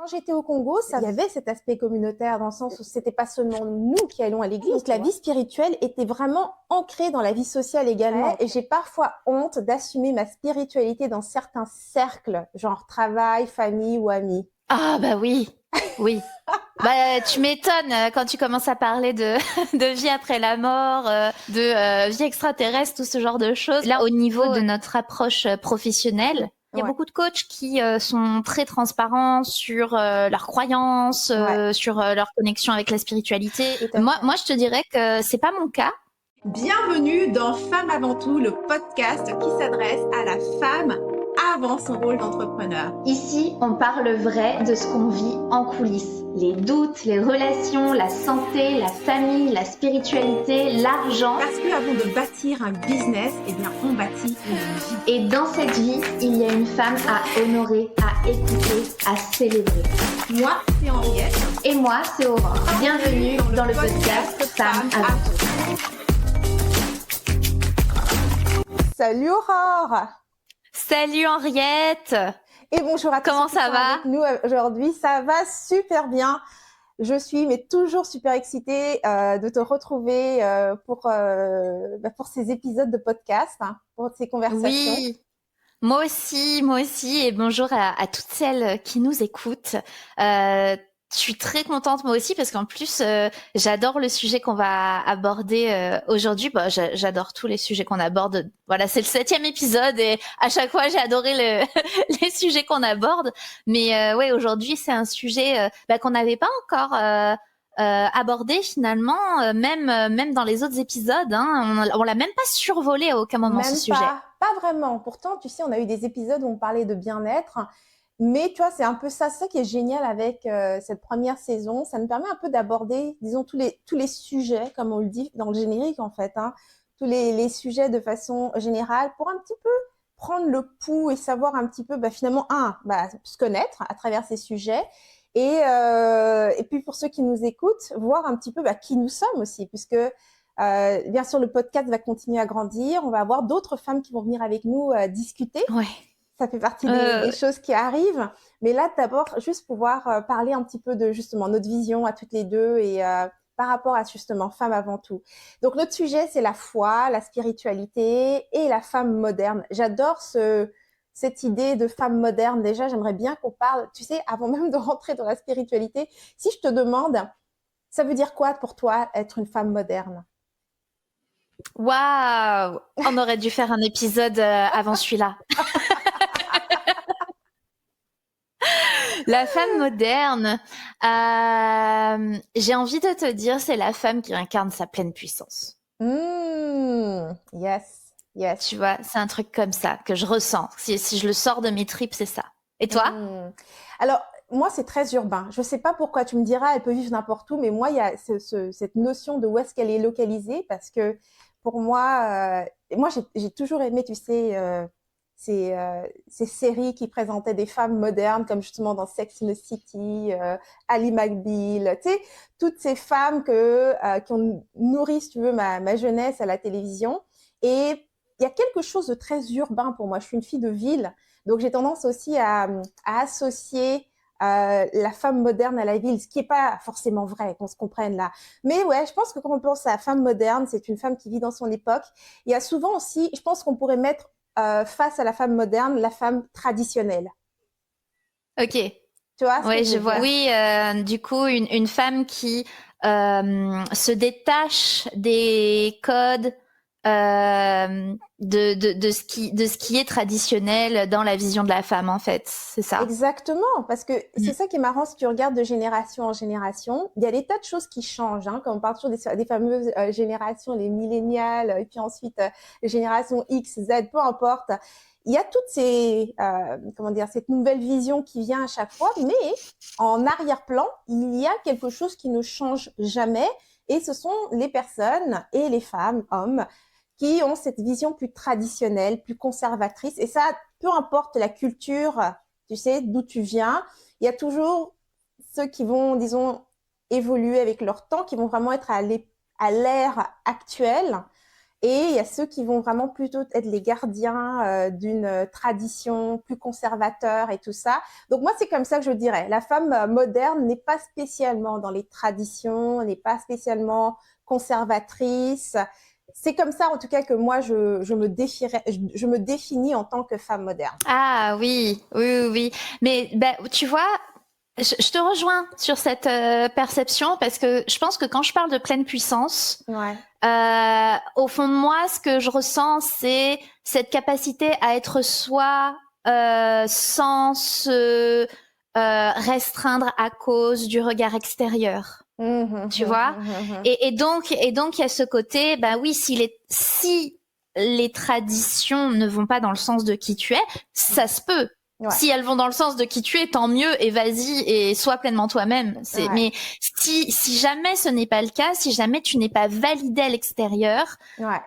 Quand j'étais au Congo, il y avait cet aspect communautaire dans le sens où c'était pas seulement nous qui allions à l'église. Donc la vie spirituelle était vraiment ancrée dans la vie sociale également. Et j'ai parfois honte d'assumer ma spiritualité dans certains cercles, genre travail, famille ou amis. Ah bah oui, oui. Bah tu m'étonnes quand tu commences à parler de de vie après la mort, de vie extraterrestre, tout ce genre de choses. Là, au niveau de notre approche professionnelle, il y a beaucoup de coachs qui sont très transparents sur leurs croyances, sur leur connexion avec la spiritualité. Moi, je te dirais que c'est pas mon cas. Bienvenue dans Femme avant tout, le podcast qui s'adresse à la femme avant son rôle d'entrepreneur. Ici, on parle vrai de ce qu'on vit en coulisses. Les doutes, les relations, la santé, la famille, la spiritualité, l'argent. Parce qu'avant de bâtir un business, eh bien, on bâtit une vie. Et dans cette vie, il y a une femme à honorer, à écouter, à célébrer. Moi, c'est Henriette. Et moi, c'est Aurore. Bienvenue dans le podcast Femme avant tout. Salut Aurore. Salut Henriette. Et bonjour à tous. Comment ça va? Avec nous aujourd'hui, ça va super bien. Je suis mais toujours super excitée de te retrouver pour ces épisodes de podcast, pour ces conversations. Oui, moi aussi. Et bonjour à toutes celles qui nous écoutent. Je suis très contente moi aussi parce qu'en plus j'adore le sujet qu'on va aborder aujourd'hui. Bah, j'adore tous les sujets qu'on aborde. Voilà, c'est le 7e épisode et à chaque fois j'ai adoré les sujets qu'on aborde. Mais ouais, aujourd'hui c'est un sujet qu'on n'avait pas encore abordé finalement, même dans les autres épisodes. On l'a même pas survolé à aucun moment ce sujet. Pas vraiment. Pourtant, tu sais, on a eu des épisodes où on parlait de bien-être. Mais tu vois, c'est un peu ça qui est génial avec cette première saison. Ça nous permet un peu d'aborder, disons, tous les sujets, comme on le dit dans le générique en fait, tous les sujets de façon générale pour un petit peu prendre le pouls et savoir un petit peu, finalement, se connaître à travers ces sujets. Et puis pour ceux qui nous écoutent, voir un petit peu qui nous sommes aussi, puisque bien sûr, le podcast va continuer à grandir. On va avoir d'autres femmes qui vont venir avec nous discuter. Ouais. Ça fait partie des choses qui arrivent. Mais là, d'abord, juste pouvoir parler un petit peu de justement notre vision à toutes les deux et par rapport à justement femme avant tout. Donc, notre sujet, c'est la foi, la spiritualité et la femme moderne. J'adore cette idée de femme moderne. Déjà, j'aimerais bien qu'on parle, tu sais, avant même de rentrer dans la spiritualité, si je te demande, ça veut dire quoi pour toi être une femme moderne? Waouh! On aurait dû faire un épisode avant celui-là. La femme moderne, j'ai envie de te dire, c'est la femme qui incarne sa pleine puissance. Yes. Tu vois, c'est un truc comme ça que je ressens. Si je le sors de mes tripes, c'est ça. Et toi? Alors, moi, c'est très urbain. Je sais pas pourquoi, tu me diras, elle peut vivre n'importe où, mais moi, il y a cette notion de où est-ce qu'elle est localisée, parce que pour moi, j'ai toujours aimé, tu sais, ces séries qui présentaient des femmes modernes, comme justement dans Sex and the City, Ali McBeal, tu sais, toutes ces femmes qui ont nourri, si tu veux, ma jeunesse à la télévision. Et il y a quelque chose de très urbain pour moi. Je suis une fille de ville, donc j'ai tendance aussi à associer la femme moderne à la ville, ce qui n'est pas forcément vrai, qu'on se comprenne là. Mais ouais, je pense que quand on pense à la femme moderne, c'est une femme qui vit dans son époque. Il y a souvent aussi, je pense qu'on pourrait mettre face à la femme moderne, la femme traditionnelle. Ok. Tu vois ce que je vois? Oui, du coup, une femme qui se détache des codes de ce qui est traditionnel dans la vision de la femme, en fait. C'est ça. Exactement, parce que c'est ça qui est marrant si tu regardes de génération en génération. Il y a des tas de choses qui changent, quand on parle toujours des fameuses générations, les millénials, et puis ensuite les générations X, Z, peu importe. Il y a toutes ces, cette nouvelle vision qui vient à chaque fois, mais en arrière-plan, il y a quelque chose qui ne change jamais, et ce sont les personnes et les femmes, hommes, qui ont cette vision plus traditionnelle, plus conservatrice. Et ça, peu importe la culture, tu sais, d'où tu viens, il y a toujours ceux qui vont, disons, évoluer avec leur temps, qui vont vraiment être à l'ère actuelle. Et il y a ceux qui vont vraiment plutôt être les gardiens d'une tradition plus conservateur et tout ça. Donc moi, c'est comme ça que je dirais. La femme moderne n'est pas spécialement dans les traditions, n'est pas spécialement conservatrice. C'est comme ça, en tout cas, que moi, je me définis en tant que femme moderne. Ah oui. Mais tu vois, je te rejoins sur cette perception parce que je pense que quand je parle de pleine puissance, au fond de moi, ce que je ressens, c'est cette capacité à être soi sans se restreindre à cause du regard extérieur. Tu vois. Et donc il y a ce côté, oui, si les traditions ne vont pas dans le sens de qui tu es, ça se peut. Si elles vont dans le sens de qui tu es, tant mieux, et vas-y et sois pleinement toi-même. Mais si jamais ce n'est pas le cas, si jamais tu n'es pas validée à l'extérieur,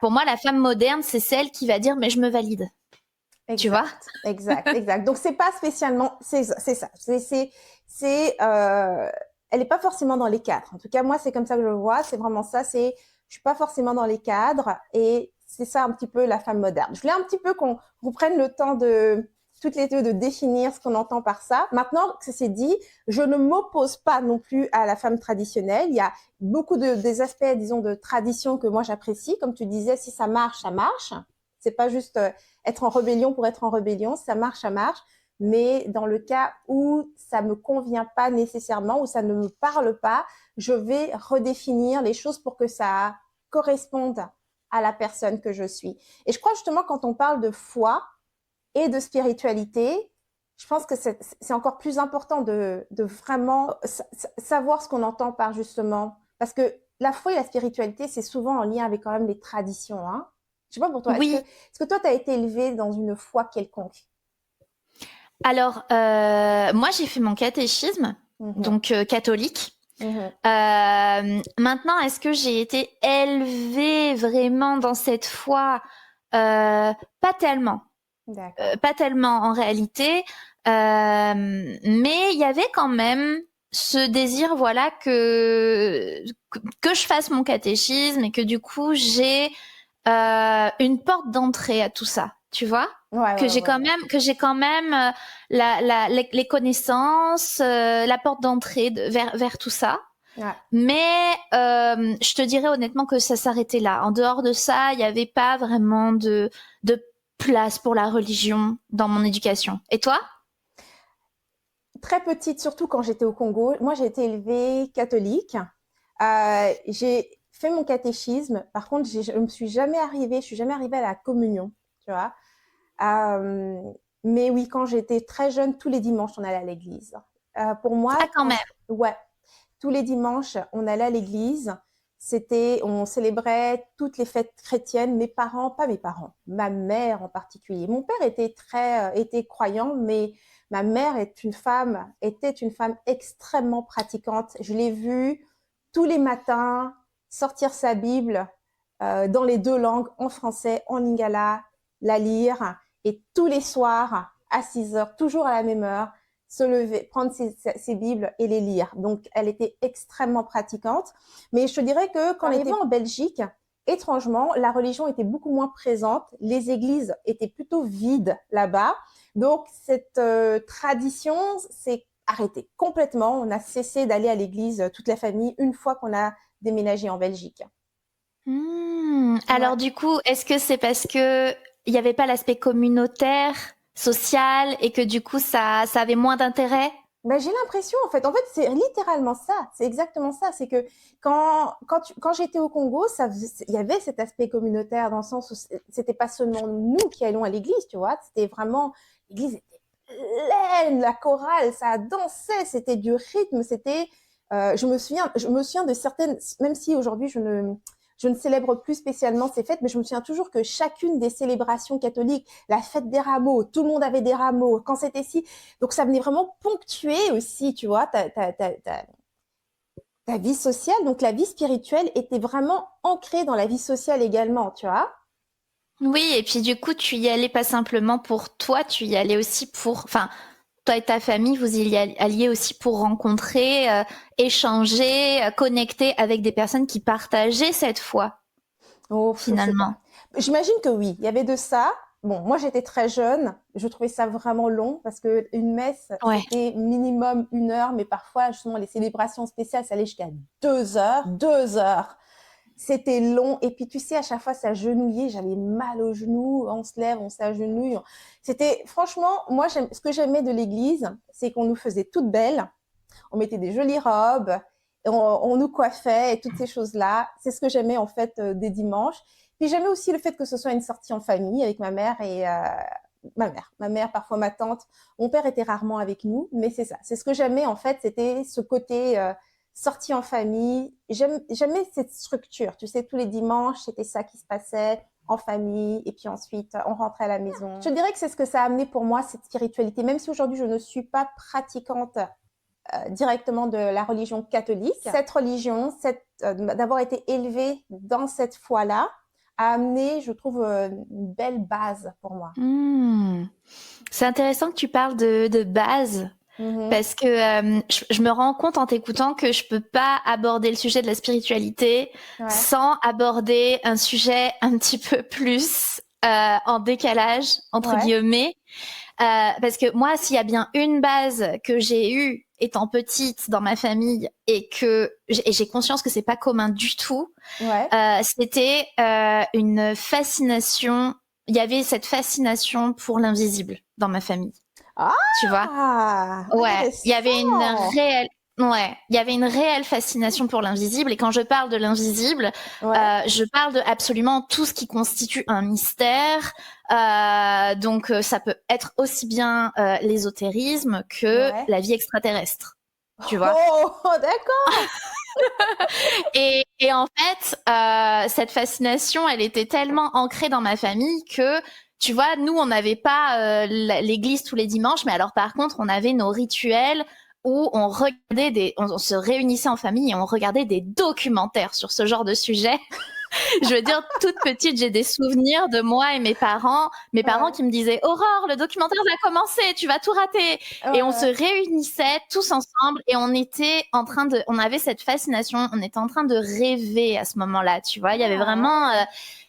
pour moi la femme moderne, c'est celle qui va dire mais je me valide. Exact, tu vois. Exact. Donc c'est pas spécialement, c'est ça. Elle n'est pas forcément dans les cadres. En tout cas, moi, c'est comme ça que je le vois. C'est vraiment ça. Je suis pas forcément dans les cadres. Et c'est ça un petit peu la femme moderne. Je voulais un petit peu qu'on prenne le temps toutes les deux de définir ce qu'on entend par ça. Maintenant que c'est dit, je ne m'oppose pas non plus à la femme traditionnelle. Il y a beaucoup des aspects, disons, de tradition que moi j'apprécie. Comme tu disais, si ça marche, ça marche. C'est pas juste être en rébellion pour être en rébellion. Ça marche, ça marche. Mais dans le cas où ça me convient pas nécessairement, où ça ne me parle pas, je vais redéfinir les choses pour que ça corresponde à la personne que je suis. Et je crois justement quand on parle de foi et de spiritualité, je pense que c'est encore plus important de vraiment savoir ce qu'on entend par justement, parce que la foi et la spiritualité, c'est souvent en lien avec quand même les traditions. Hein. Je sais pas pour toi, oui. est-ce que toi, tu as été élevée dans une foi quelconque? Alors, moi, j'ai fait mon catéchisme, donc catholique. Maintenant, est-ce que j'ai été élevée vraiment dans cette foi? Pas tellement. Pas tellement en réalité. Mais il y avait quand même ce désir, voilà, que je fasse mon catéchisme et que du coup, j'ai une porte d'entrée à tout ça. Tu vois, que j'ai quand même les connaissances, la porte d'entrée vers tout ça. Mais je te dirais honnêtement que ça s'arrêtait là. En dehors de ça, il n'y avait pas vraiment de place pour la religion dans mon éducation. Et toi? Très petite, surtout quand j'étais au Congo. Moi, j'ai été élevée catholique. J'ai fait mon catéchisme. Par contre, je suis jamais arrivée à la communion, tu vois. Mais oui, quand j'étais très jeune, tous les dimanches, on allait à l'église. Pour moi, quand même. Ouais, tous les dimanches, on allait à l'église. On célébrait toutes les fêtes chrétiennes. Ma mère en particulier. Mon père était croyant, mais ma mère était une femme extrêmement pratiquante. Je l'ai vue tous les matins sortir sa Bible dans les deux langues, en français, en lingala, la lire. Et tous les soirs, à 6 heures, toujours à la même heure, se lever, prendre ses Bibles et les lire. Donc, elle était extrêmement pratiquante. Mais je te dirais que quand elle était en Belgique, étrangement, la religion était beaucoup moins présente. Les églises étaient plutôt vides là-bas. Donc, cette tradition s'est arrêtée complètement. On a cessé d'aller à l'église, toute la famille, une fois qu'on a déménagé en Belgique. Alors, du coup, est-ce que c'est parce que il n'y avait pas l'aspect communautaire, social, et que du coup, ça avait moins d'intérêt? J'ai l'impression, en fait, c'est littéralement ça. C'est exactement ça. C'est que quand j'étais au Congo, il y avait cet aspect communautaire dans le sens où c'était pas seulement nous qui allions à l'église, tu vois. C'était vraiment, l'église était pleine, la chorale, ça dansait, c'était du rythme, je me souviens de certaines, même si aujourd'hui je ne célèbre plus spécialement ces fêtes, mais je me souviens toujours que chacune des célébrations catholiques, la fête des rameaux, tout le monde avait des rameaux, quand c'était si. Donc, ça venait vraiment ponctuer aussi, tu vois, ta vie sociale. Donc, la vie spirituelle était vraiment ancrée dans la vie sociale également, tu vois. Oui, et puis du coup, tu y allais pas simplement pour toi, tu y allais aussi toi et ta famille, vous y alliez aussi pour rencontrer, échanger, connecter avec des personnes qui partageaient cette foi, finalement. J'imagine que oui, il y avait de ça. Bon, moi j'étais très jeune, je trouvais ça vraiment long parce que une messe, Ouais. c'était minimum 1 heure, mais parfois justement les célébrations spéciales, ça allait jusqu'à 2 heures. 2 heures. C'était long. Et puis tu sais, à chaque fois, ça genouillait, j'avais mal aux genoux, on se lève, on s'agenouille. C'était, franchement, moi, ce que j'aimais de l'église, c'est qu'on nous faisait toutes belles, on mettait des jolies robes, et on nous coiffait et toutes ces choses-là. C'est ce que j'aimais en fait des dimanches. Puis j'aimais aussi le fait que ce soit une sortie en famille avec ma mère et ma mère, parfois ma tante. Mon père était rarement avec nous, mais c'est ça. C'est ce que j'aimais en fait, c'était ce côté sortie en famille. J'aimais cette structure. Tu sais, tous les dimanches, c'était ça qui se passait en famille et puis ensuite on rentrait à la maison. Je dirais que c'est ce que ça a amené pour moi, cette spiritualité, même si aujourd'hui je ne suis pas pratiquante directement de la religion catholique. Cette religion, d'avoir été élevée dans cette foi-là, a amené, je trouve, une belle base pour moi. C'est intéressant que tu parles de base. Parce que je me rends compte en t'écoutant que je peux pas aborder le sujet de la spiritualité sans aborder un sujet un petit peu plus en décalage, entre guillemets. Parce que moi, s'il y a bien une base que j'ai eue étant petite dans ma famille et que j'ai conscience que c'est pas commun du tout, c'était une fascination. Il y avait cette fascination pour l'invisible dans ma famille. Tu vois? Ouais, il y avait une réelle fascination pour l'invisible. Et quand je parle de l'invisible, je parle de absolument tout ce qui constitue un mystère. Donc, ça peut être aussi bien l'ésotérisme que la vie extraterrestre. Tu vois? Oh, d'accord. Et en fait, cette fascination, elle était tellement ancrée dans ma famille que tu vois, nous, on n'avait pas l'église tous les dimanches, mais alors par contre, on avait nos rituels où on regardait on se réunissait en famille et on regardait des documentaires sur ce genre de sujet. Je veux dire, toute petite, j'ai des souvenirs de moi et mes parents qui me disaient « Aurore, le documentaire va commencer, tu vas tout rater !» Et on se réunissait tous ensemble et on avait cette fascination, on était en train de rêver à ce moment-là, tu vois. Il y avait vraiment...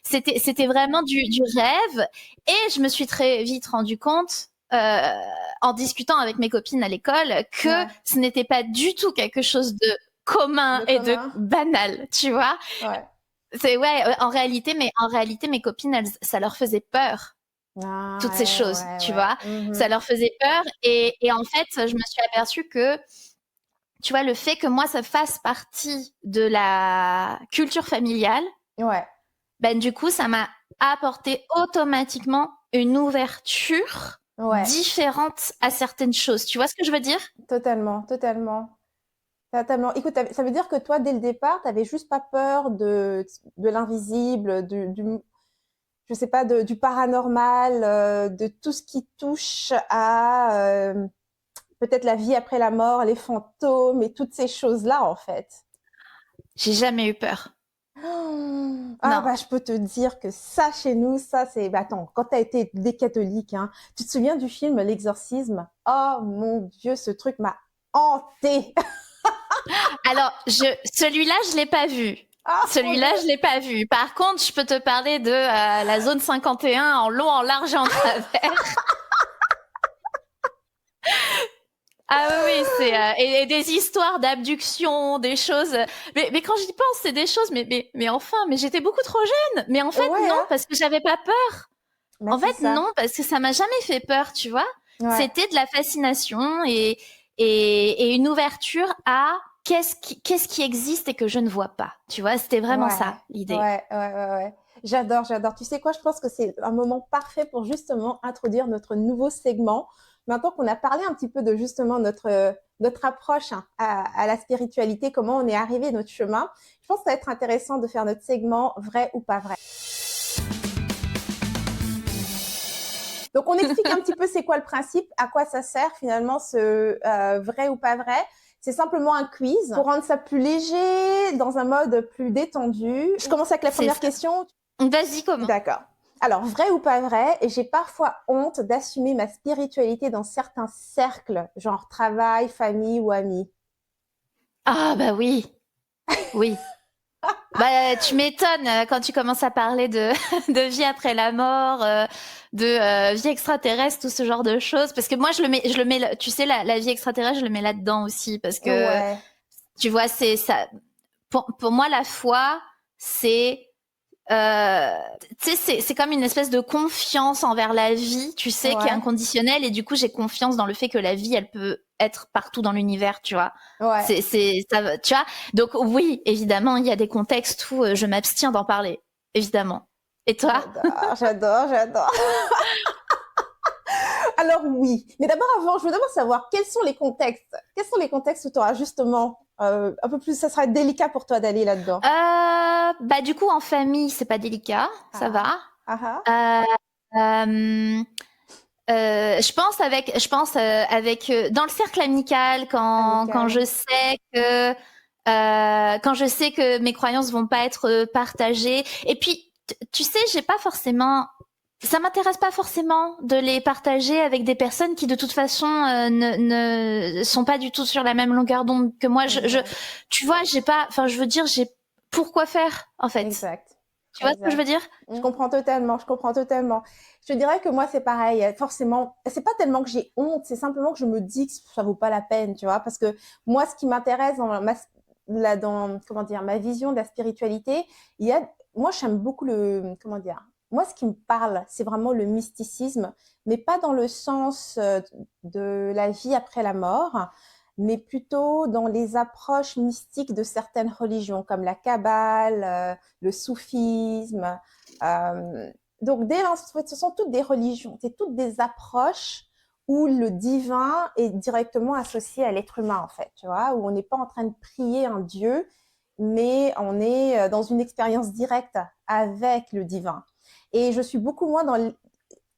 C'était vraiment du rêve. Et je me suis très vite rendu compte, en discutant avec mes copines à l'école, que ce n'était pas du tout quelque chose de commun et de banal, tu vois. En réalité, mes copines, ça leur faisait peur. Toutes ces choses, tu vois. Ça leur faisait peur. Et en fait, je me suis aperçue que, tu vois, le fait que moi, ça fasse partie de la culture familiale, ben, du coup, ça m'a apporté automatiquement une ouverture différente à certaines choses. Tu vois ce que je veux dire? Totalement. Écoute, ça veut dire que toi, dès le départ, tu n'avais juste pas peur de l'invisible, je sais pas, du paranormal, de tout ce qui touche à peut-être la vie après la mort, les fantômes et toutes ces choses-là, en fait. J'ai jamais eu peur. Bah, je peux te dire que ça, chez nous, ça, c'est... Bah, attends, quand tu as été des catholiques, hein, tu te souviens du film L'Exorcisme? Oh mon Dieu, ce truc m'a hantée. Alors, celui-là, je l'ai pas vu. Je l'ai pas vu. Par contre, je peux te parler de la zone 51 en long, en large et en travers. Ah oui, c'est et des histoires d'abduction, des choses. Mais quand j'y pense, c'est des choses. Mais enfin, mais j'étais beaucoup trop jeune. Mais en fait, non, parce que j'avais pas peur. En fait, non, parce que ça m'a jamais fait peur, tu vois. C'était de la fascination et une ouverture à qu'est-ce qui existe et que je ne vois pas. Tu vois, c'était vraiment ça, l'idée. Ouais. J'adore. Tu sais quoi, je pense que c'est un moment parfait pour justement introduire notre nouveau segment. Maintenant qu'on a parlé un petit peu de justement notre approche à la spiritualité, comment on est arrivé, notre chemin, je pense que ça va être intéressant de faire notre segment vrai ou pas vrai. Donc, on explique un petit peu c'est quoi le principe, à quoi ça sert finalement ce vrai ou pas vrai. C'est simplement un quiz pour rendre ça plus léger, dans un mode plus détendu. Je commence avec la première question. Vas-y, commence. D'accord. Alors, vrai ou pas vrai, j'ai parfois honte d'assumer ma spiritualité dans certains cercles, genre travail, famille ou amis. Ah bah oui. Oui. Tu m'étonnes quand tu commences à parler de, de vie après la mort, de vie extraterrestre, tout ce genre de choses. Parce que moi, je le mets, tu sais, la vie extraterrestre, je le mets là-dedans aussi. Parce que, tu vois, c'est ça. Pour moi, la foi, c'est, tu sais, c'est comme une espèce de confiance envers la vie, tu sais, qui est inconditionnelle. Et du coup, j'ai confiance dans le fait que la vie, elle peut être partout dans l'univers, tu vois. C'est ça, tu vois. Donc oui, évidemment, il y a des contextes où je m'abstiens d'en parler, évidemment. Et toi? J'adore. Alors oui, mais d'abord avant, je veux d'abord savoir quels sont les contextes où tu auras justement un peu plus, ça sera délicat pour toi d'aller là-dedans. Du coup, en famille, c'est pas délicat, ça va. Je pense avec dans le cercle amical quand je sais que mes croyances vont pas être partagées. Et puis tu sais, ça m'intéresse pas forcément de les partager avec des personnes qui de toute façon ne sont pas du tout sur la même longueur d'onde que moi. Tu vois, j'ai pourquoi faire en fait. Exact. Tu vois ce que je veux dire? Je comprends totalement. Je te dirais que moi, c'est pareil. Forcément, c'est pas tellement que j'ai honte, c'est simplement que je me dis que ça vaut pas la peine, tu vois, parce que moi, ce qui m'intéresse dans ma vision de la spiritualité, moi, j'aime beaucoup moi, ce qui me parle, c'est vraiment le mysticisme, mais pas dans le sens de la vie après la mort, mais plutôt dans les approches mystiques de certaines religions, comme la Kabbale, le soufisme. Donc, ce sont toutes des religions, c'est toutes des approches où le divin est directement associé à l'être humain, en fait, tu vois, où on n'est pas en train de prier un Dieu, mais on est dans une expérience directe avec le divin. Et je suis beaucoup moins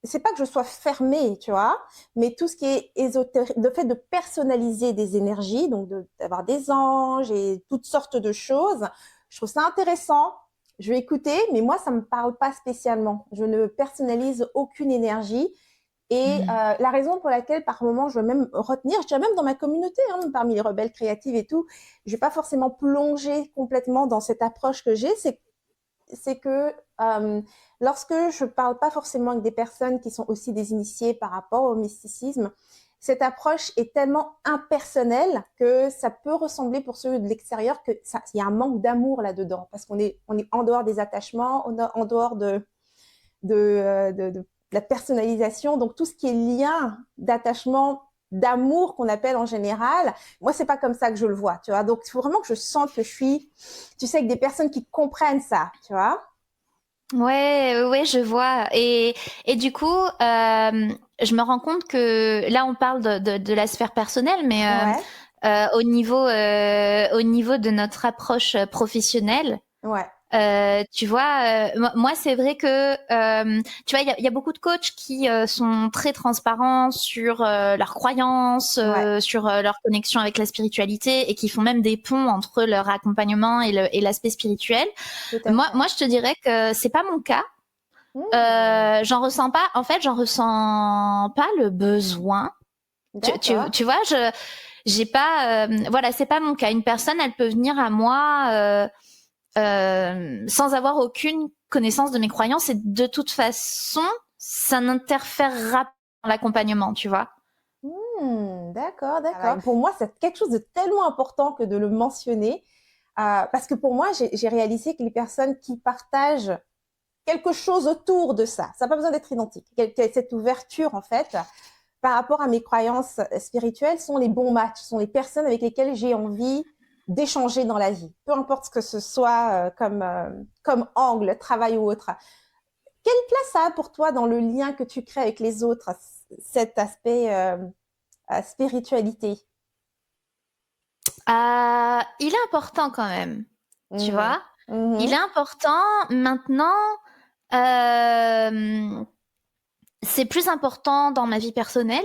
c'est pas que je sois fermée, tu vois, mais tout ce qui est ésotérique, le fait de personnaliser des énergies, donc d'avoir des anges et toutes sortes de choses, je trouve ça intéressant. Je vais écouter, mais moi, ça me parle pas spécialement. Je ne personnalise aucune énergie. Et la raison pour laquelle, par moment, je veux même retenir, je dirais même dans ma communauté, parmi les rebelles créatives et tout, je vais pas forcément plonger complètement dans cette approche que j'ai, c'est que lorsque je parle pas forcément avec des personnes qui sont aussi des initiés par rapport au mysticisme, cette approche est tellement impersonnelle que ça peut ressembler pour ceux de l'extérieur il y a un manque d'amour là-dedans, parce qu'on est en dehors des attachements, on est en dehors de la personnalisation, donc tout ce qui est lien d'attachement, d'amour qu'on appelle en général, moi c'est pas comme ça que je le vois, tu vois. Donc il faut vraiment que je sente que je suis, tu sais, avec des personnes qui comprennent ça, tu vois. Ouais, je vois. Et du coup, je me rends compte que là on parle de la sphère personnelle, mais au niveau de notre approche professionnelle. Tu vois, moi c'est vrai que tu vois, il y a beaucoup de coachs qui sont très transparents sur leurs croyances, sur leur connexion avec la spiritualité, et qui font même des ponts entre leur accompagnement et l'aspect spirituel. Moi je te dirais que c'est pas mon cas. J'en ressens pas le besoin. Tu vois, j'ai pas voilà, c'est pas mon cas. Une personne, elle peut venir à moi sans avoir aucune connaissance de mes croyances, et de toute façon, ça n'interférera pas dans l'accompagnement, tu vois. D'accord. Pour moi, c'est quelque chose de tellement important que de le mentionner, parce que pour moi, j'ai réalisé que les personnes qui partagent quelque chose autour de ça n'a pas besoin d'être identique, cette ouverture, en fait, par rapport à mes croyances spirituelles, sont les bons matchs, sont les personnes avec lesquelles j'ai envie d'échanger dans la vie, peu importe ce que ce soit comme angle, travail ou autre. Quelle place ça a pour toi dans le lien que tu crées avec les autres, cet aspect spiritualité? Il est important quand même, tu vois. Il est important. Maintenant, c'est plus important dans ma vie personnelle.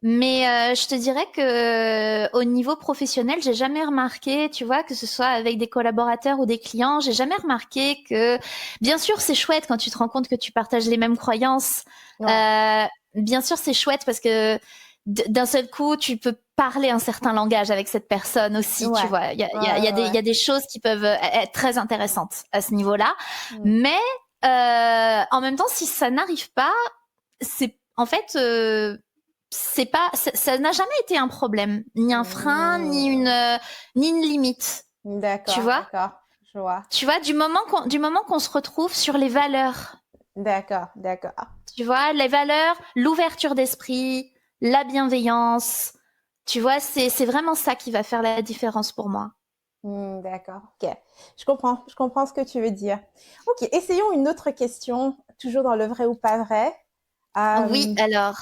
Mais je te dirais que au niveau professionnel, j'ai jamais remarqué, tu vois, que ce soit avec des collaborateurs ou des clients, j'ai jamais remarqué que, bien sûr, c'est chouette quand tu te rends compte que tu partages les mêmes croyances. Bien sûr, c'est chouette parce que d'un seul coup, tu peux parler un certain langage avec cette personne aussi, tu vois. Il y a des choses qui peuvent être très intéressantes à ce niveau-là. Mais en même temps, si ça n'arrive pas, c'est en fait, ça n'a jamais été un problème, ni un frein, ni une limite. D'accord, tu vois. D'accord, je vois. Tu vois, du moment qu'on se retrouve sur les valeurs. D'accord. Tu vois, les valeurs, l'ouverture d'esprit, la bienveillance. Tu vois, c'est vraiment ça qui va faire la différence pour moi. D'accord, ok. Je comprends ce que tu veux dire. Ok, essayons une autre question, toujours dans le vrai ou pas vrai. Oui, alors,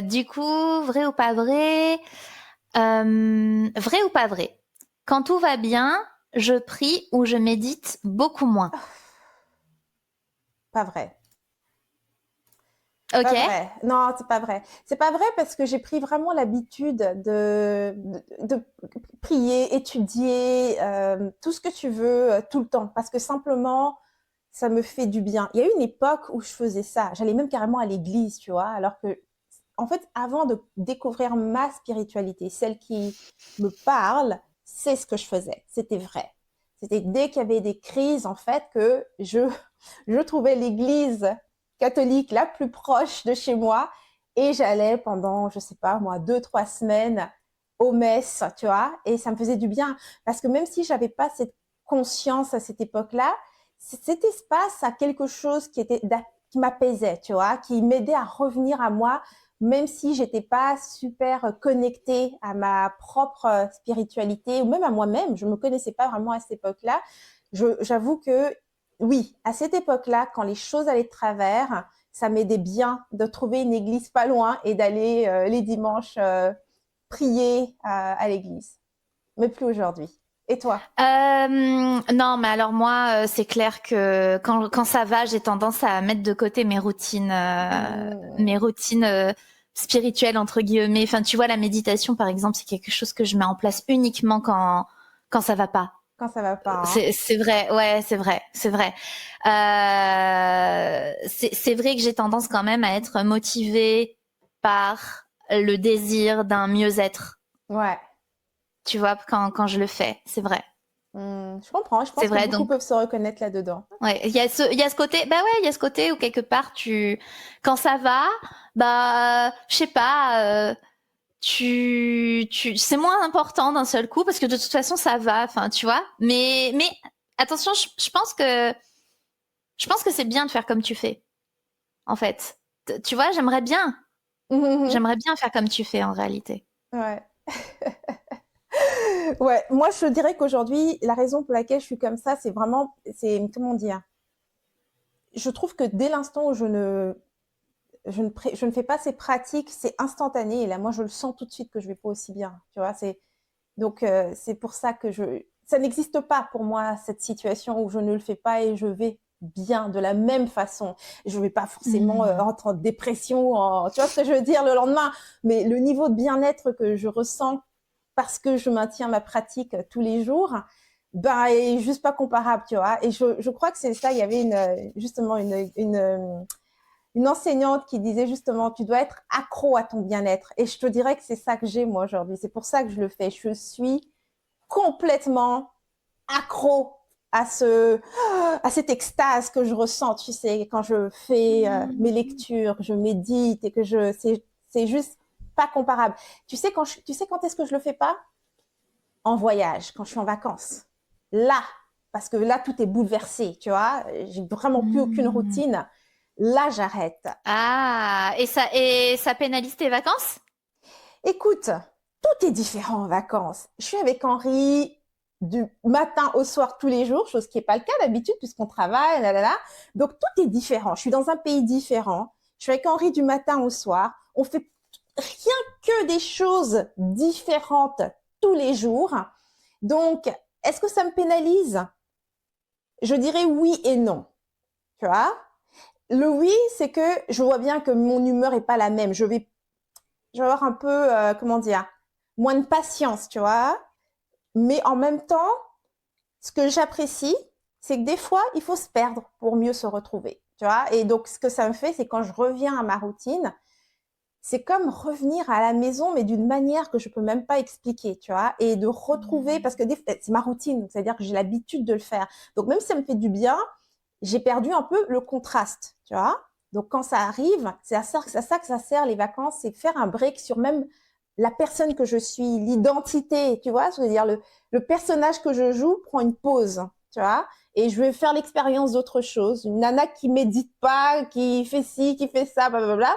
du coup, vrai ou pas vrai? Vrai ou pas vrai? Quand tout va bien, je prie ou je médite beaucoup moins. Pas vrai. Ok. Pas vrai. Non, c'est pas vrai. C'est pas vrai parce que j'ai pris vraiment l'habitude de prier, étudier, tout ce que tu veux, tout le temps. Parce que simplement, ça me fait du bien. Il y a eu une époque où je faisais ça. J'allais même carrément à l'église, tu vois. Alors que, en fait, avant de découvrir ma spiritualité, celle qui me parle, c'est ce que je faisais. C'était vrai. C'était dès qu'il y avait des crises, en fait, que je trouvais l'église catholique la plus proche de chez moi et j'allais pendant, je sais pas moi, 2, 3 semaines aux messes, tu vois, et ça me faisait du bien parce que même si j'avais pas cette conscience à cette époque-là, cet espace a quelque chose qui m'apaisait, tu vois, qui m'aidait à revenir à moi, même si j'étais pas super connectée à ma propre spiritualité ou même à moi-même, je me connaissais pas vraiment à cette époque-là. J'avoue que oui, à cette époque-là, quand les choses allaient de travers, ça m'aidait bien de trouver une église pas loin et d'aller les dimanches prier à l'église. Mais plus aujourd'hui. Et toi? Non, mais alors moi, c'est clair que quand ça va, j'ai tendance à mettre de côté mes routines spirituelles entre guillemets. Enfin, tu vois, la méditation, par exemple, c'est quelque chose que je mets en place uniquement quand ça va pas. Quand ça va pas, hein. C'est vrai, ouais, c'est vrai. C'est vrai que j'ai tendance quand même à être motivée par le désir d'un mieux-être. Ouais. Tu vois, quand je le fais, c'est vrai. Je comprends. Je C'est pense que vrai, beaucoup donc peuvent se reconnaître là-dedans. ouais, il y a ce côté, bah ouais, il y a ce côté où quelque part quand ça va, bah, je sais pas, c'est moins important d'un seul coup parce que de toute façon ça va, enfin, tu vois. Mais attention, je pense que c'est bien de faire comme tu fais, en fait. Tu vois, j'aimerais bien faire comme tu fais en réalité. Ouais. Ouais, moi je dirais qu'aujourd'hui, la raison pour laquelle je suis comme ça, comment dire, je trouve que dès l'instant où je ne fais pas ces pratiques, c'est instantané. Et là, moi, je le sens tout de suite que je vais pas aussi bien. Tu vois, c'est pour ça que ça n'existe pas pour moi cette situation où je ne le fais pas et je vais bien de la même façon. Je vais pas forcément rentrer en dépression, tu vois ce que je veux dire le lendemain. Mais le niveau de bien-être que je ressens parce que je maintiens ma pratique tous les jours, ben, est juste pas comparable, tu vois. Et je crois que c'est ça. Il y avait justement une enseignante qui disait justement, tu dois être accro à ton bien-être. Et je te dirais que c'est ça que j'ai moi aujourd'hui. C'est pour ça que je le fais. Je suis complètement accro à cette extase que je ressens, tu sais, quand je fais mes lectures, que je médite et c'est juste pas comparable. Tu sais quand est-ce que je le fais pas? En voyage, quand je suis en vacances. Là, parce que là, tout est bouleversé, tu vois. J'ai vraiment plus aucune routine. Là, j'arrête. Ah, et ça pénalise tes vacances? Écoute, tout est différent en vacances. Je suis avec Henri du matin au soir tous les jours, chose qui n'est pas le cas d'habitude puisqu'on travaille, là, là, là. Donc tout est différent. Je suis dans un pays différent. Je suis avec Henri du matin au soir. On fait rien que des choses différentes tous les jours. Donc, est-ce que ça me pénalise? Je dirais oui et non. Tu vois? Le oui, c'est que je vois bien que mon humeur est pas la même. Je vais avoir un peu, comment dire, moins de patience, tu vois. Mais en même temps, ce que j'apprécie, c'est que des fois, il faut se perdre pour mieux se retrouver, tu vois. Et donc, ce que ça me fait, c'est quand je reviens à ma routine, c'est comme revenir à la maison, mais d'une manière que je peux même pas expliquer, tu vois, et de retrouver, parce que c'est ma routine, c'est-à-dire que j'ai l'habitude de le faire. Donc, même si ça me fait du bien, j'ai perdu un peu le contraste, tu vois. Donc, quand ça arrive, c'est à ça que ça sert les vacances, c'est faire un break sur même la personne que je suis, l'identité, tu vois. Je veux dire, le personnage que je joue prend une pause, tu vois. Et je vais faire l'expérience d'autre chose. Une nana qui médite pas, qui fait ci, qui fait ça, blablabla.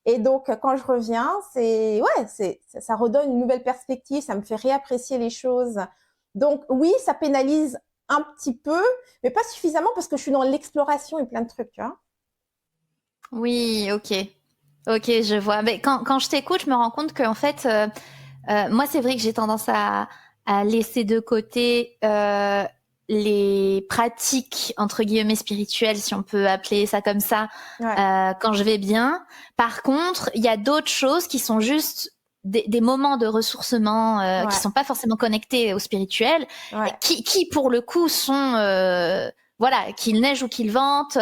Et donc, quand je reviens, ça redonne une nouvelle perspective, ça me fait réapprécier les choses. Donc, oui, ça pénalise un petit peu, mais pas suffisamment parce que je suis dans l'exploration et plein de trucs, tu vois. Oui, ok. Ok, je vois. Mais quand je t'écoute, je me rends compte qu'en fait, moi, c'est vrai que j'ai tendance à laisser de côté les pratiques, entre guillemets, spirituelles, si on peut appeler ça comme ça, quand je vais bien. Par contre, il y a d'autres choses qui sont juste des moments de ressourcement qui sont pas forcément connectés au spirituel, qui pour le coup sont, voilà, qu'il neige ou qu'il vente,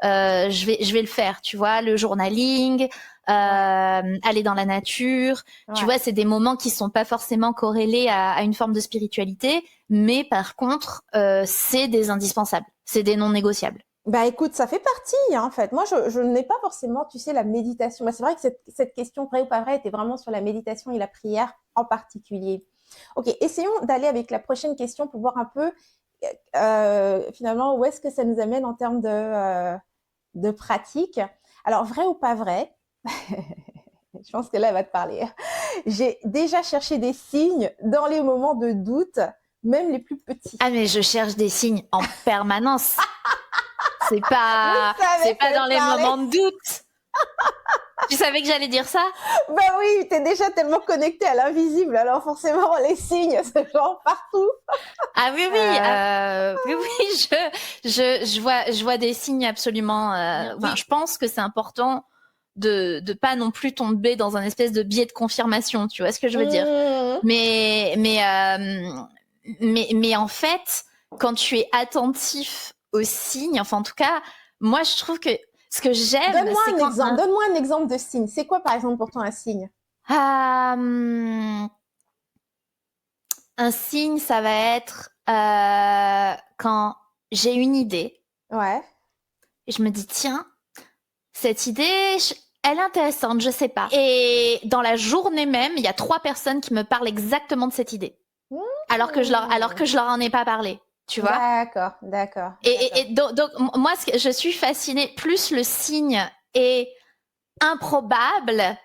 je vais le faire, tu vois, le journaling, aller dans la nature, tu vois, c'est des moments qui sont pas forcément corrélés à une forme de spiritualité, mais par contre, c'est des indispensables, c'est des non négociables. Bah écoute, ça fait partie, hein, en fait. Moi, je n'ai pas forcément, tu sais, la méditation. Bah, c'est vrai que cette question, vrai ou pas vrai, était vraiment sur la méditation et la prière en particulier. Ok, essayons d'aller avec la prochaine question pour voir un peu, finalement, où est-ce que ça nous amène en termes de pratique. Alors, vrai ou pas vrai, je pense que là, elle va te parler. J'ai déjà cherché des signes dans les moments de doute, même les plus petits. Ah, mais je cherche des signes en permanence. C'est pas dans les moments de doute. Tu savais que j'allais dire ça? Bah oui, t'es déjà tellement connecté à l'invisible, alors forcément les signes, c'est genre partout. Ah oui, je vois des signes absolument. Je pense que c'est important de pas non plus tomber dans un espèce de biais de confirmation. Tu vois ce que je veux dire? Mais en fait, quand tu es attentif aux signes, enfin en tout cas, moi je trouve que ce que j'aime, Donne-moi un exemple de signe. C'est quoi par exemple pour toi un signe? Un signe, ça va être quand j'ai une idée. Ouais. Et je me dis tiens, cette idée, elle est intéressante, je sais pas. Et dans la journée même, il y a 3 personnes qui me parlent exactement de cette idée, alors que je leur en ai pas parlé. Tu vois? D'accord. Et donc moi, je suis fascinée. Plus le signe est improbable,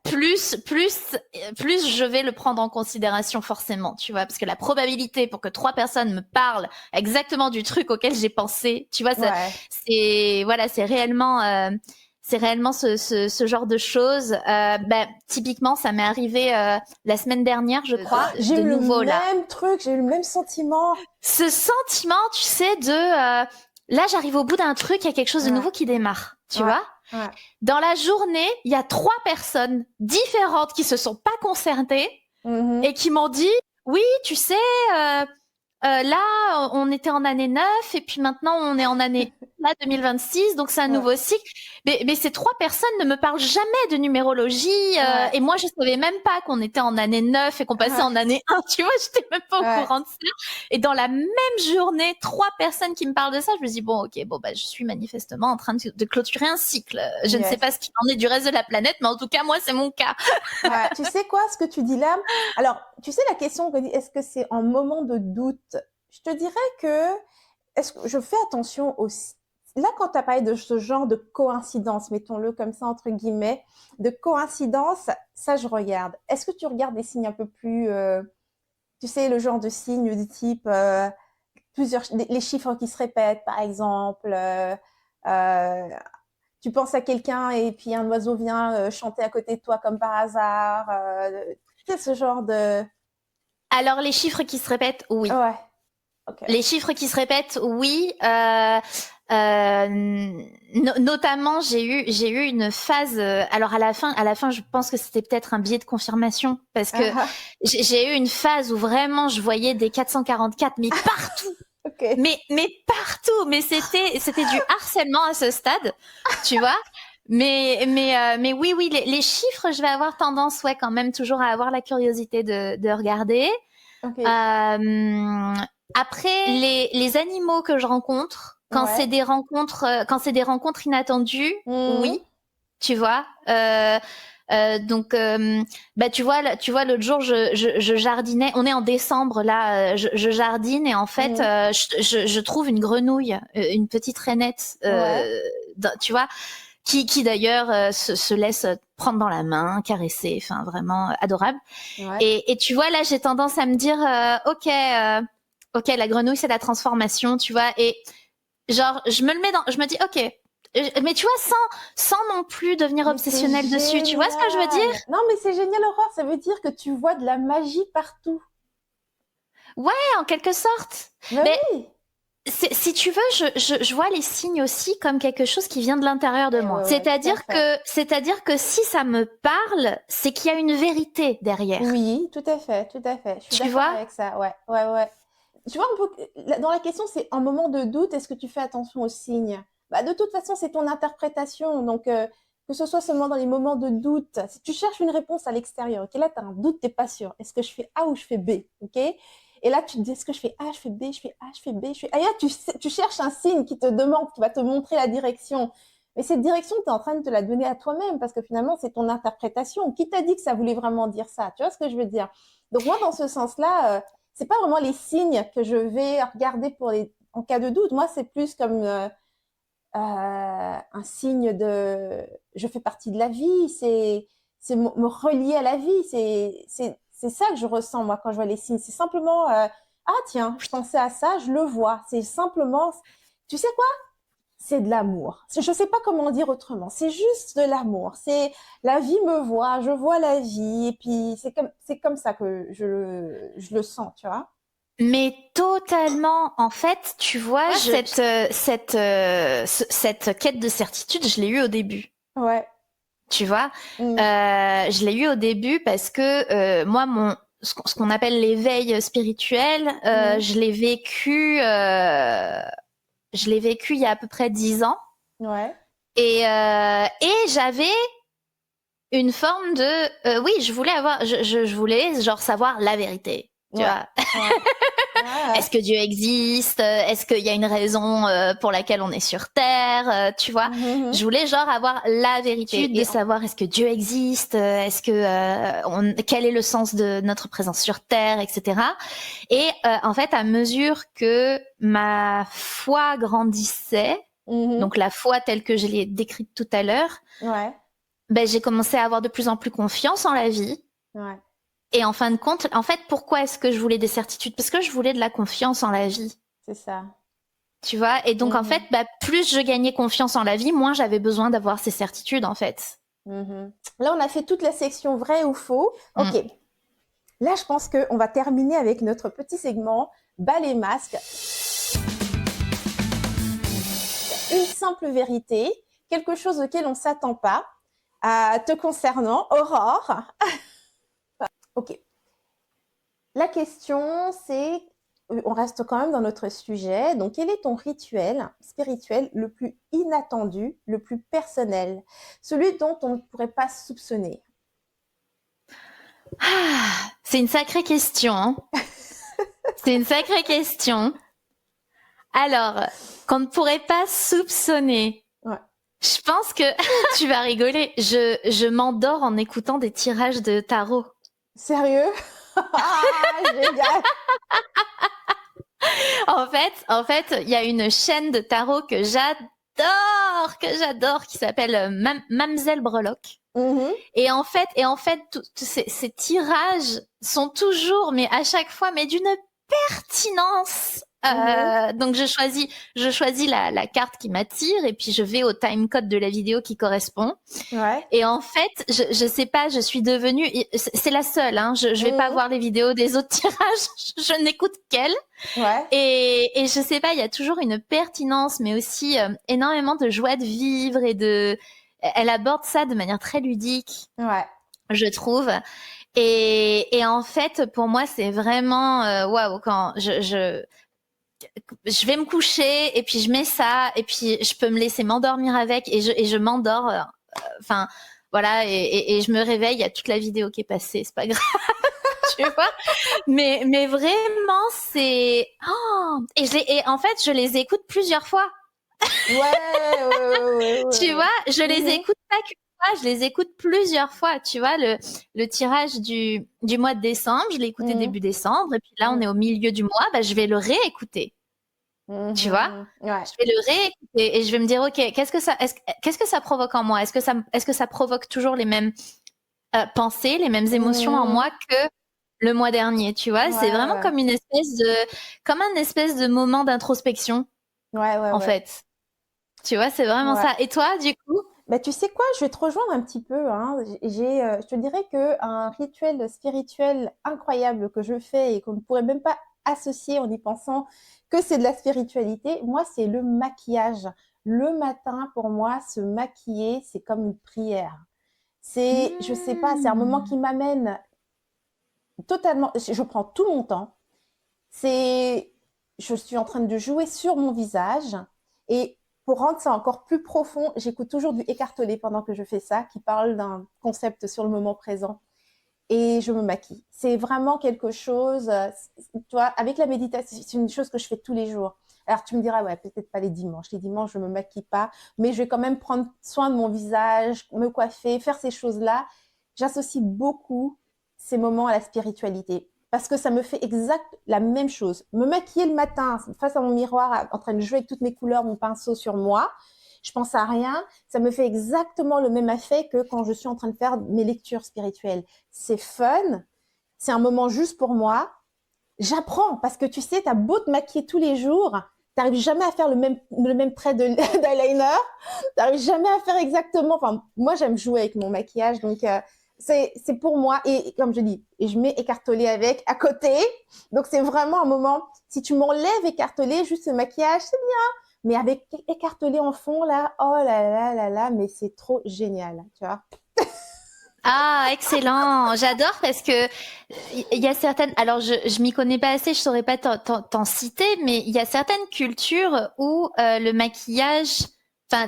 plus je vais le prendre en considération forcément, tu vois, parce que la probabilité pour que 3 personnes me parlent exactement du truc auquel j'ai pensé, tu vois, c'est réellement ce genre de choses. Typiquement, ça m'est arrivé la semaine dernière, je crois. J'ai eu le même truc, j'ai eu le même sentiment. Ce sentiment, tu sais, de là, j'arrive au bout d'un truc, il y a quelque chose de nouveau qui démarre, tu vois. Dans la journée, il y a 3 personnes différentes qui se sont pas concernées et qui m'ont dit oui, tu sais, là, on était en année 9 et puis maintenant on est en année 2026, donc c'est un nouveau cycle. Mais ces 3 personnes ne me parlent jamais de numérologie et moi je savais même pas qu'on était en année 9 et qu'on passait en année 1, tu vois, j'étais même pas au courant de ça. Et dans la même journée, 3 personnes qui me parlent de ça, je me dis je suis manifestement en train de clôturer un cycle. Je ne sais pas ce qu'il en est du reste de la planète, mais en tout cas moi c'est mon cas. Tu sais quoi, ce que tu dis là, alors tu sais la question, est-ce que c'est en moment de doute? Je te dirais que est-ce que je fais attention aussi. Là, quand tu as parlé de ce genre de coïncidence, mettons-le comme ça, entre guillemets, de coïncidence, ça, je regarde. Est-ce que tu regardes des signes un peu plus, tu sais, le genre de signes du type, les chiffres qui se répètent, par exemple, tu penses à quelqu'un et puis un oiseau vient chanter à côté de toi comme par hasard, tu sais, ce genre de... Alors, les chiffres qui se répètent, oui. Ouais. Okay. Les chiffres qui se répètent, oui. Notamment, j'ai eu une phase. Alors à la fin, je pense que c'était peut-être un biais de confirmation parce que j'ai eu une phase où vraiment je voyais des 444, mais partout. Mais partout. Mais c'était du harcèlement à ce stade, tu vois. Mais oui, les chiffres, je vais avoir tendance, ouais, quand même toujours à avoir la curiosité de regarder. Ok. Après, les animaux que je rencontre, quand Ouais. c'est des rencontres inattendues, Mhm. oui, tu vois. Donc, bah tu vois, l'autre jour, je jardinais. On est en décembre là, je jardine et en fait, Mhm. je trouve une grenouille, une petite rainette, Ouais. tu vois, qui d'ailleurs se laisse prendre dans la main, caresser, enfin vraiment adorable. Ouais. Et tu vois, là, j'ai tendance à me dire, ok, la grenouille, c'est la transformation, tu vois. Et genre, je me dis, ok. Mais tu vois, sans non plus devenir Mais c'est obsessionnelle dessus, tu vois ce que je veux dire? génial. Non, mais c'est génial, Aurore. Ça veut dire que tu vois de la magie partout. Ouais, en quelque sorte. Mais Mais oui. si tu veux, je vois les signes aussi comme quelque chose qui vient de l'intérieur de Ouais, moi. ouais, tout à fait. C'est-à-dire que si ça me parle, c'est qu'il y a une vérité derrière. Oui, tout à fait, tout à fait. Je suis Tu d'accord vois? avec ça. Ouais, ouais, ouais. Tu vois un peu, dans la question, c'est en moment de doute, est-ce que tu fais attention aux signes? Bah, de toute façon, c'est ton interprétation. Donc, que ce soit seulement dans les moments de doute, si tu cherches une réponse à l'extérieur, ok, là, tu as un doute, tu n'es pas sûr. Est-ce que je fais A ou je fais B? Ok? Et là, tu te dis, est-ce que je fais A, je fais B, je fais A, je fais B, je fais A. Et là, tu cherches un signe qui te demande, qui va te montrer la direction. Mais cette direction, tu es en train de te la donner à toi-même parce que finalement, c'est ton interprétation. Qui t'a dit que ça voulait vraiment dire ça? Tu vois ce que je veux dire? Donc, moi, dans ce sens-là, c'est pas vraiment les signes que je vais regarder en cas de doute. Moi, c'est plus comme un signe de je fais partie de la vie, c'est me relier à la vie. C'est ça que je ressens, moi, quand je vois les signes. C'est simplement ah, tiens, je pensais à ça, je le vois. C'est simplement, tu sais quoi? C'est de l'amour. Je ne sais pas comment dire autrement. C'est juste de l'amour. C'est la vie me voit, je vois la vie, et puis c'est comme ça que je le sens, tu vois. Mais totalement, en fait, tu vois, cette quête de certitude, je l'ai eue au début. Ouais. Tu vois, Mm. je l'ai eue au début parce que moi, ce qu'on appelle l'éveil spirituel, je l'ai vécu il y a à peu près 10 ans. Ouais. Et j'avais une forme de oui, je voulais genre savoir la vérité, tu Ouais. vois. Ouais. Ouais. Est-ce que Dieu existe? Est-ce qu'il y a une raison pour laquelle on est sur Terre? Tu vois, Mhm. je voulais genre avoir la vérité de Et savoir est-ce que Dieu existe? Est-ce que quel est le sens de notre présence sur Terre, etc. Et en fait, à mesure que ma foi grandissait, mhm. donc la foi telle que je l'ai décrite tout à l'heure, Ouais. ben j'ai commencé à avoir de plus en plus confiance en la vie. Ouais. Et en fin de compte, en fait, pourquoi est-ce que je voulais des certitudes? Parce que je voulais de la confiance en la vie. C'est ça. Tu vois? Et donc, en fait, Mhm. bah, plus je gagnais confiance en la vie, moins j'avais besoin d'avoir ces certitudes, en fait. Mhm. Là, on a fait toute la section vrai ou faux. Ok. Mm. Là, je pense qu'on va terminer avec notre petit segment bas les masques. Une simple vérité, quelque chose auquel on ne s'attend pas, te concernant, Aurore. Ok. La question, c'est, on reste quand même dans notre sujet. Donc, quel est ton rituel spirituel le plus inattendu, le plus personnel, celui dont on ne pourrait pas soupçonner? Ah, c'est une sacrée question. Hein. C'est une sacrée question. Alors, qu'on ne pourrait pas soupçonner. Ouais. Je pense que tu vas rigoler. Je m'endors en écoutant des tirages de tarot. Sérieux? Ah, génial! En fait, il y a une chaîne de tarot que j'adore, qui s'appelle Mamselle Breloque. Mhm. Et en fait, ces tirages sont toujours, mais à chaque fois, mais d'une pertinence. Donc je choisis la carte qui m'attire et puis je vais au time code de la vidéo qui correspond. Ouais. Et en fait, je sais pas, je suis devenue, c'est la seule, hein. Je vais pas Mhm. voir les vidéos des autres tirages. Je n'écoute qu'elle. Ouais. Et je sais pas, il y a toujours une pertinence, mais aussi énormément de joie de vivre elle aborde ça de manière très ludique, Ouais. je trouve. Et en fait, pour moi, c'est vraiment waouh quand je vais me coucher et puis je mets ça et puis je peux me laisser m'endormir avec et je m'endors enfin, voilà, et je me réveille, il y a toute la vidéo qui est passée, c'est pas grave. Tu vois, mais vraiment c'est et en fait je les écoute plusieurs fois. Ouais. Tu vois, je les écoute pas qu'une fois, je les écoute plusieurs fois. Tu vois, le tirage du mois de décembre, je l'ai écouté début décembre, et puis là on est au milieu du mois, bah je vais le réécouter. Tu vois, Ouais. je vais le réécouter et je vais me dire, ok, qu'est-ce que ça provoque en moi? Est-ce que ça provoque toujours les mêmes pensées, les mêmes émotions en moi que le mois dernier, tu vois? C'est vraiment comme un espèce de moment d'introspection, en fait. Tu vois, c'est vraiment ça. Et toi, du coup? Bah, tu sais quoi, je vais te rejoindre un petit peu, hein. Je te dirais qu'un rituel spirituel incroyable que je fais et qu'on ne pourrait même pas associer en y pensant que c'est de la spiritualité, moi, c'est le maquillage. Le matin, pour moi, se maquiller, c'est comme une prière. Je sais pas, c'est un moment qui m'amène totalement, je prends tout mon temps. Je suis en train de jouer sur mon visage et pour rendre ça encore plus profond, j'écoute toujours du Eckhart Tolle pendant que je fais ça, qui parle d'un concept sur le moment présent et je me maquille. C'est vraiment quelque chose, tu vois, avec la méditation, c'est une chose que je fais tous les jours. Alors tu me diras, ouais, peut-être pas les dimanches. Les dimanches, je me maquille pas, mais je vais quand même prendre soin de mon visage, me coiffer, faire ces choses-là. J'associe beaucoup ces moments à la spiritualité parce que ça me fait exact la même chose. Me maquiller le matin face à mon miroir, en train de jouer avec toutes mes couleurs, mon pinceau sur moi, je pense à rien. Ça me fait exactement le même effet que quand je suis en train de faire mes lectures spirituelles. C'est fun, c'est un moment juste pour moi. J'apprends parce que tu sais, t'as beau te maquiller tous les jours, t'arrives jamais à faire le même trait d'eyeliner, t'arrives jamais à faire exactement. Enfin, moi j'aime jouer avec mon maquillage, donc c'est pour moi. Et comme je dis, et je mets Eckhart Tolle avec à côté, donc c'est vraiment un moment. Si tu m'enlèves Eckhart Tolle, juste ce maquillage, c'est bien. Mais avec Eckhart Tolle en fond là, oh là, mais c'est trop génial, tu vois. Ah, excellent. J'adore parce que il y a certaines, alors je m'y connais pas assez, je saurais pas t'en citer, mais il y a certaines cultures où le maquillage, enfin,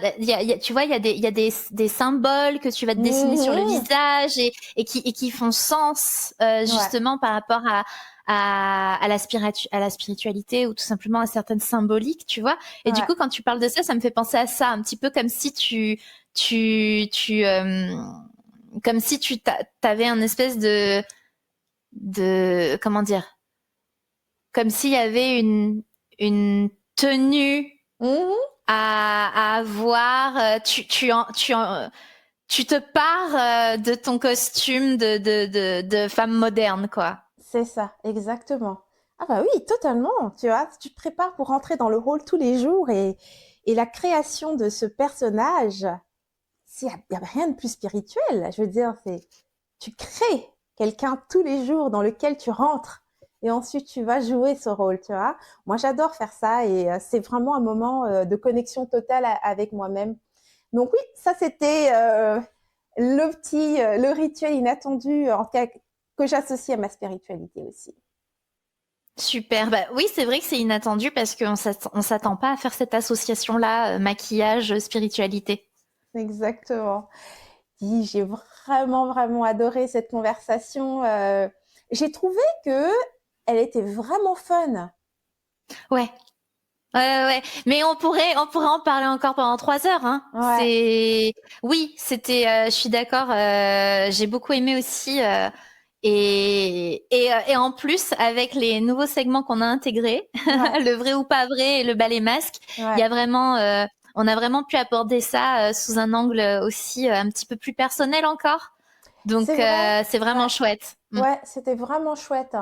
tu vois, il y a des symboles que tu vas te dessiner sur le visage et qui font sens justement par rapport à la spiritualité ou tout simplement à certaines symboliques, tu vois. Et du coup, quand tu parles de ça, ça me fait penser à ça, un petit peu comme si comme si tu t'avais un espèce de comment dire, comme s'il y avait une tenue à avoir. Tu te pars de ton costume de femme moderne, quoi. C'est ça, exactement. Ah bah oui, totalement. Tu vois, tu te prépares pour rentrer dans le rôle tous les jours et la création de ce personnage, il y a rien de plus spirituel. Je veux dire, tu crées quelqu'un tous les jours dans lequel tu rentres et ensuite tu vas jouer ce rôle, tu vois. Moi, j'adore faire ça et c'est vraiment un moment de connexion totale avec moi-même. Donc oui, ça c'était le rituel inattendu en tout cas que j'associe à ma spiritualité aussi. Super. Bah oui, c'est vrai que c'est inattendu parce qu'on s'attend pas à faire cette association-là, maquillage, spiritualité. Exactement. J'ai vraiment adoré cette conversation. J'ai trouvé que elle était vraiment fun. Ouais. Ouais. Mais on pourrait en parler encore pendant 3 heures, hein. Ouais. Je suis d'accord. J'ai beaucoup aimé aussi. Et en plus, avec les nouveaux segments qu'on a intégrés, le vrai ou pas vrai et le balai masque, il y a vraiment, on a vraiment pu aborder ça sous un angle aussi un petit peu plus personnel encore. Donc, c'est vraiment chouette. Ouais, c'était vraiment chouette.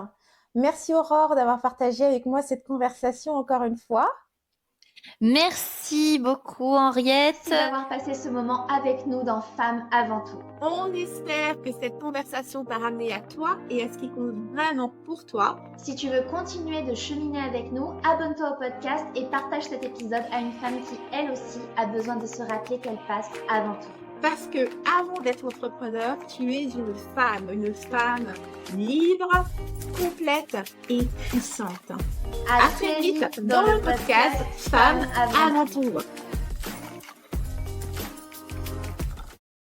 Merci Aurore d'avoir partagé avec moi cette conversation encore une fois. Merci beaucoup Henriette. Merci d'avoir passé ce moment avec nous dans Femmes avant tout. On espère que cette conversation t'a ramené à toi et à ce qui compte vraiment pour toi. Si tu veux continuer de cheminer avec nous, abonne-toi au podcast et partage cet épisode à une femme qui, elle aussi, a besoin de se rappeler qu'elle passe avant tout. Parce que avant d'être entrepreneur, tu es une femme libre, complète et puissante. À très vite dans le podcast Femmes avant tout.